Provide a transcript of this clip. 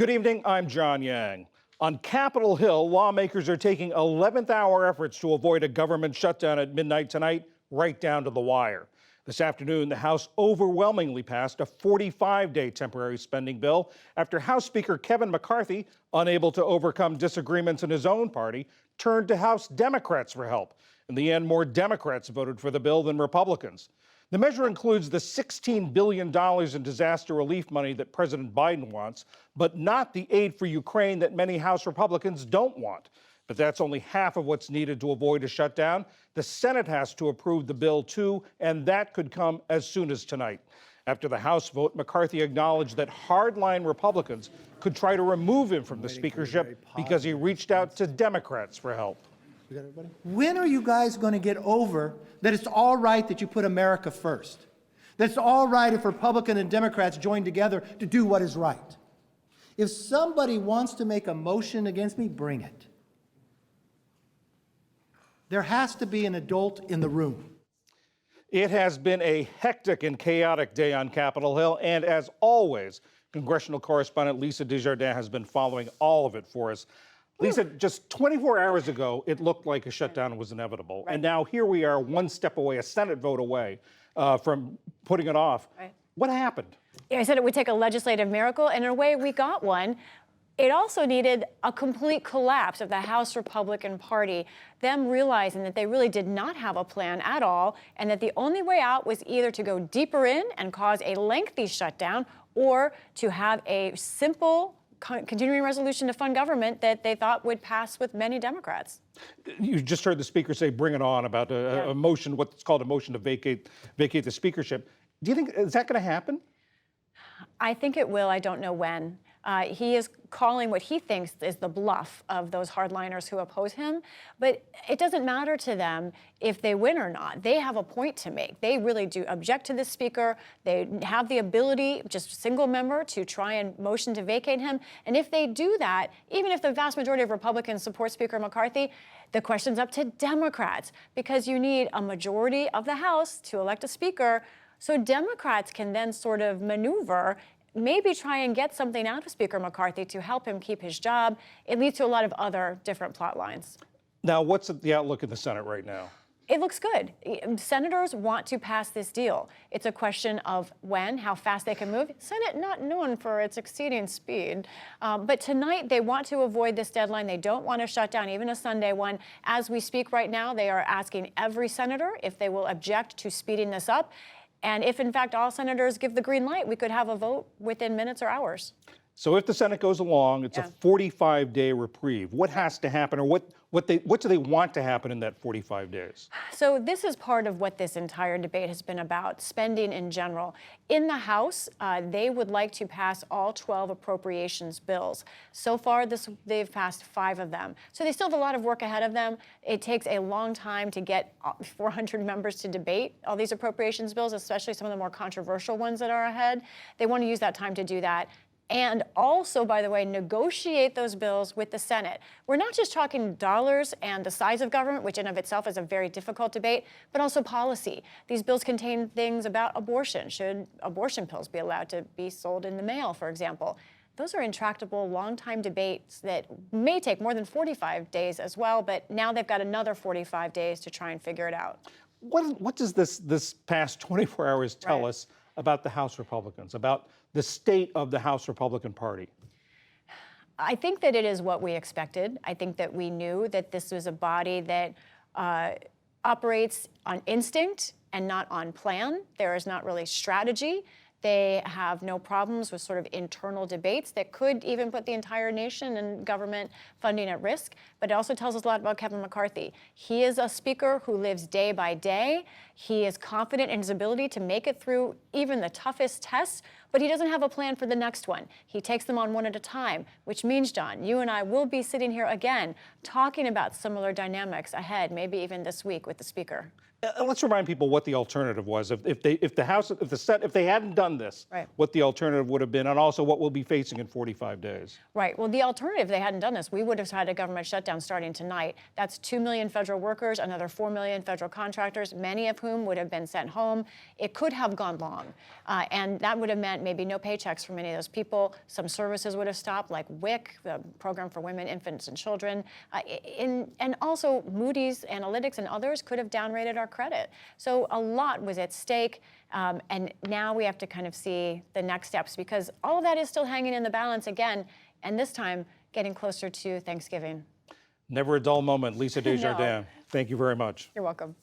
Good evening, I'm John Yang. On Capitol Hill, lawmakers are taking 11th hour efforts to avoid a government shutdown at midnight tonight, right down to the wire. This afternoon, the House overwhelmingly passed a 45-day temporary spending bill after House Speaker Kevin McCarthy, unable to overcome disagreements in his own party, turned to House Democrats for help. In the end, more Democrats voted for the bill than Republicans. The measure includes the $16 billion in disaster relief money that President Biden wants, but not the aid for Ukraine that many House Republicans don't want. But that's only half of what's needed to avoid a shutdown. The Senate has to approve the bill, too, and that could come as soon as tonight. After the House vote, McCarthy acknowledged that hardline Republicans could try to remove him from the speakership because he reached out to Democrats for help. When are you guys going to get over that it's all right that you put America first? That it's all right if Republicans and Democrats join together to do what is right? If somebody wants to make a motion against me, bring it. There has to be an adult in the room. It has been a hectic and chaotic day on Capitol Hill, and as always, congressional correspondent Lisa Desjardins has been following all of it for us. Lisa, just 24 hours ago, it looked like a shutdown was inevitable. Right. And now here we are, one step away, a Senate vote away from putting it off. Right. What happened? Yeah, I said it would take a legislative miracle, and in a way, we got one. It also needed a complete collapse of the House Republican Party, them realizing that they really did not have a plan at all, and that the only way out was either to go deeper in and cause a lengthy shutdown, or to have a simple continuing resolution to fund government that they thought would pass with many Democrats. You just heard the speaker say, bring it on, about a motion, what's called a motion to vacate the speakership. Do you think, is that going to happen? I think it will. I don't know when. He is calling what he thinks is the bluff of those hardliners who oppose him. But it doesn't matter to them if they win or not. They have a point to make. They really do object to the speaker. They have the ability, just a single member, to try and motion to vacate him. And if they do that, even if the vast majority of Republicans support Speaker McCarthy, the question's up to Democrats, because you need a majority of the House to elect a speaker. So Democrats can then sort of maneuver, maybe try and get something out of Speaker McCarthy to help him keep his job. It leads to a lot of other different plot lines. Now, what's the outlook in the Senate right now? It looks good. Senators want to pass this deal. It's a question of when, how fast they can move. Senate not known for its exceeding speed. But tonight, they want to avoid this deadline. They don't want to shut down even a Sunday one. As we speak right now, they are asking every senator if they will object to speeding this up. And if, in fact, all senators give the green light, we could have a vote within minutes or hours. So if the Senate goes along, it's a 45-day reprieve. What has to happen, or what do they want to happen in that 45 days? So this is part of what this entire debate has been about, spending in general. In the House, they would like to pass all 12 appropriations bills. So far, they've passed 5 of them. So they still have a lot of work ahead of them. It takes a long time to get 400 members to debate all these appropriations bills, especially some of the more controversial ones that are ahead. They want to use that time to do that. And also, by the way, negotiate those bills with the Senate. We're not just talking dollars and the size of government, which in of itself is a very difficult debate, but also policy. These bills contain things about abortion. Should abortion pills be allowed to be sold in the mail, for example? Those are intractable, long-time debates that may take more than 45 days as well, but now they've got another 45 days to try and figure it out. What does this past 24 hours tell us about the House Republicans, about the state of the House Republican Party? I think that it is what we expected. I think that we knew that this was a body that operates on instinct and not on plan. There is not really strategy. They have no problems with sort of internal debates that could even put the entire nation and government funding at risk. But it also tells us a lot about Kevin McCarthy. He is a speaker who lives day by day. He is confident in his ability to make it through even the toughest tests, but he doesn't have a plan for the next one. He takes them on one at a time, which means, John, you and I will be sitting here again talking about similar dynamics ahead, maybe even this week with the speaker. Let's remind people what the alternative was. If they hadn't done this, what the alternative would have been, and also what we'll be facing in 45 days. Right. Well, the alternative, if they hadn't done this, we would have had a government shutdown starting tonight. That's 2 million federal workers, another 4 million federal contractors, many of whom would have been sent home. It could have gone long, and that would have meant meant maybe no paychecks for many of those people. Some services would have stopped, like WIC, the Program for Women, Infants, and Children. And also Moody's Analytics and others could have downrated our credit. So a lot was at stake. And now we have to kind of see the next steps, because all of that is still hanging in the balance again, and this time getting closer to Thanksgiving. Never a dull moment. Lisa Desjardins, thank you very much. You're welcome.